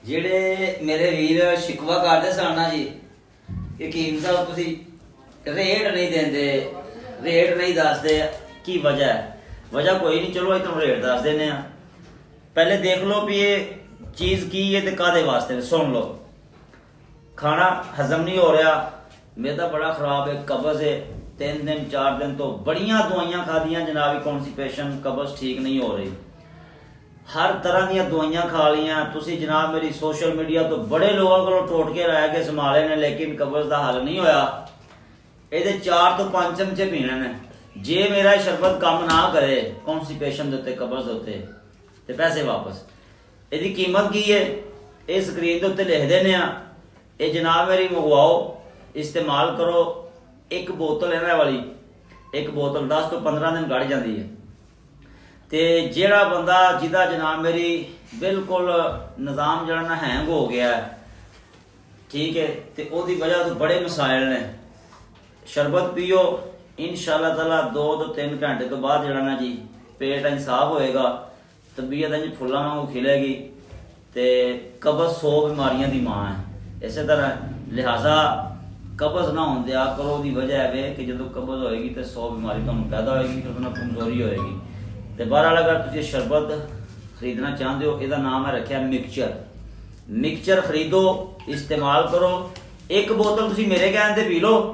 ਜਿਹੜੇ ਮੇਰੇ ਵੀਰ ਸ਼ਿਕਵਾ ਕਰਦੇ ਸਨ ਨਾ ਜੀ ਕਿ ਕੀਮ ਸਾਹਿਬ ਤੁਸੀਂ ਰੇਟ ਨਹੀਂ ਦਿੰਦੇ, ਰੇਟ ਨਹੀਂ ਦੱਸਦੇ, ਕੀ ਵਜ੍ਹਾ ਹੈ? ਵਜ੍ਹਾ ਕੋਈ ਨਹੀਂ, ਚਲੋ ਅਸੀਂ ਤੁਹਾਨੂੰ ਰੇਟ ਦੱਸ ਦਿੰਦੇ ਆ। ਪਹਿਲੇ ਦੇਖ ਲਓ ਵੀ ਇਹ ਚੀਜ਼ ਕੀ ਹੈ ਤੇ ਕਾਹਦੇ ਵਾਸਤੇ, ਸੁਣ ਲਓ। ਖਾਣਾ ਹਜ਼ਮ ਨਹੀਂ ਹੋ ਰਿਹਾ, ਮੈਦਾ ਬੜਾ ਖਰਾਬ ਹੈ, ਕਬਜ਼ ਹੈ, 3 ਦਿਨ 4 ਦਿਨ ਤੋਂ ਬੜੀਆਂ ਦਵਾਈਆਂ ਖਾਦੀਆਂ ਜਨਾਬ, ਕੌਨਸਟੀਪੇਸ਼ਨ, ਕਬਜ਼ ਠੀਕ ਨਹੀਂ ਹੋ ਰਹੀ, ਹਰ ਤਰ੍ਹਾਂ ਦੀਆਂ ਦਵਾਈਆਂ ਖਾ ਲੀਆਂ ਤੁਸੀਂ ਜਨਾਬ। ਮੇਰੀ ਸੋਸ਼ਲ ਮੀਡੀਆ ਤੋਂ ਬੜੇ ਲੋਕਾਂ ਕੋਲੋਂ ਟੋਟ ਕੇ ਰਹਿ ਕੇ ਸੰਭਾਲੇ ਨੇ, ਲੇਕਿਨ ਕਬਜ਼ ਦਾ ਹੱਲ ਨਹੀਂ ਹੋਇਆ। ਇਹਦੇ 4 ਤੋਂ 5 ਚਮਚੇ ਪੀਣੇ ਨੇ। ਜੇ ਮੇਰਾ ਸ਼ਰਬਤ ਕੰਮ ਨਾ ਕਰੇ ਕੌਨਸਟੀਪੇਸ਼ਨ ਦੇ ਉੱਤੇ, ਕਬਜ਼ ਦੇ ਉੱਤੇ, ਤੇ ਪੈਸੇ ਵਾਪਸ। ਇਹਦੀ ਕੀਮਤ ਕੀ ਹੈ ਇਹ ਸਕਰੀਨ ਦੇ ਉੱਤੇ ਲਿਖ ਦਿੰਦੇ ਆ। ਇਹ ਜਨਾਬ ਮੇਰੀ ਮੰਗਵਾਓ, ਇਸਤੇਮਾਲ ਕਰੋ। ਇੱਕ ਬੋਤਲ ਇਹਨਾਂ ਵਾਲੀ, ਇੱਕ ਬੋਤਲ 10 ਤੋਂ 15 ਦਿਨ ਕੱਢ ਜਾਂਦੀ ਹੈ। ਤੇ ਜਿਹੜਾ ਬੰਦਾ ਜਿਹਦਾ ਜਨਾਬ ਮੇਰੀ ਬਿਲਕੁਲ ਨਿਜ਼ਾਮ ਜਿਹੜਾ ਨਾ ਹੈਂਗ ਹੋ ਗਿਆ, ਠੀਕ ਹੈ, ਤੇ ਉਹਦੀ ਵਜ੍ਹਾ ਤੋਂ ਬੜੇ ਮਸਾਇਲ ਨੇ। ਸ਼ਰਬਤ ਪੀਓ, ਇਨਸ਼ਾਅੱਲਾ ਤਾਲਾ 2 ਤੋਂ 3 ਘੰਟੇ ਤੋਂ ਬਾਅਦ ਜਿਹੜਾ ਨਾ ਜੀ ਪੇਟ ਇੰਜ ਸਾਫ਼ ਹੋਏਗਾ, ਤਬੀਅਤ ਇੰਜ ਫੁੱਲਾਂ ਵਾਂਗੂ ਖਿਲੇਗੀ, ਤੇ ਕਬਜ਼ 100 ਬਿਮਾਰੀਆਂ ਦੀ ਮਾਂ ਹੈ। ਇਸੇ ਤਰ੍ਹਾਂ ਲਿਹਾਜ਼ਾ ਕਬਜ਼ ਨਾ ਹੋਣ ਦਿਆ ਕਰੋ। ਉਹਦੀ ਵਜ੍ਹਾ ਹੈ ਕਿ ਜਦੋਂ ਕਬਜ਼ ਹੋਏਗੀ ਤੇ 100 ਬਿਮਾਰੀ ਤੁਹਾਨੂੰ ਪੈਦਾ ਹੋਏਗੀ, ਤੇ ਉਹਦੇ ਨਾਲ ਕਮਜ਼ੋਰੀ ਹੋਏਗੀ। ਤੇ ਬਹਰਹਾਲ ਅਗਰ ਤੁਸੀਂ ਸ਼ਰਬਤ ਖਰੀਦਣਾ ਚਾਹੁੰਦੇ ਹੋ, ਇਹਦਾ ਨਾਮ ਹੈ ਰੱਖਿਆ ਮਿਕਸਚਰ। ਮਿਕਸਚਰ ਖਰੀਦੋ, ਇਸਤੇਮਾਲ ਕਰੋ। ਇੱਕ ਬੋਤਲ ਤੁਸੀਂ ਮੇਰੇ ਕਹਿਣ ਤੇ ਪੀ ਲਓ,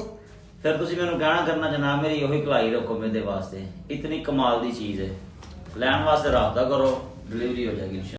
ਫਿਰ ਤੁਸੀਂ ਮੈਨੂੰ ਕਹਿਣਾ ਕਰਨਾ ਜਨਾਬ ਮੇਰੀ ਉਹੀ ਕਲਾਈ ਰੱਖੋ ਮੇਰੇ ਵਾਸਤੇ। ਇਤਨੀ ਕਮਾਲ ਦੀ ਚੀਜ਼ ਹੈ। ਲੈਣ ਵਾਸਤੇ ਰਾਬਤਾ ਕਰੋ, डिलीवरी हो जाएगी।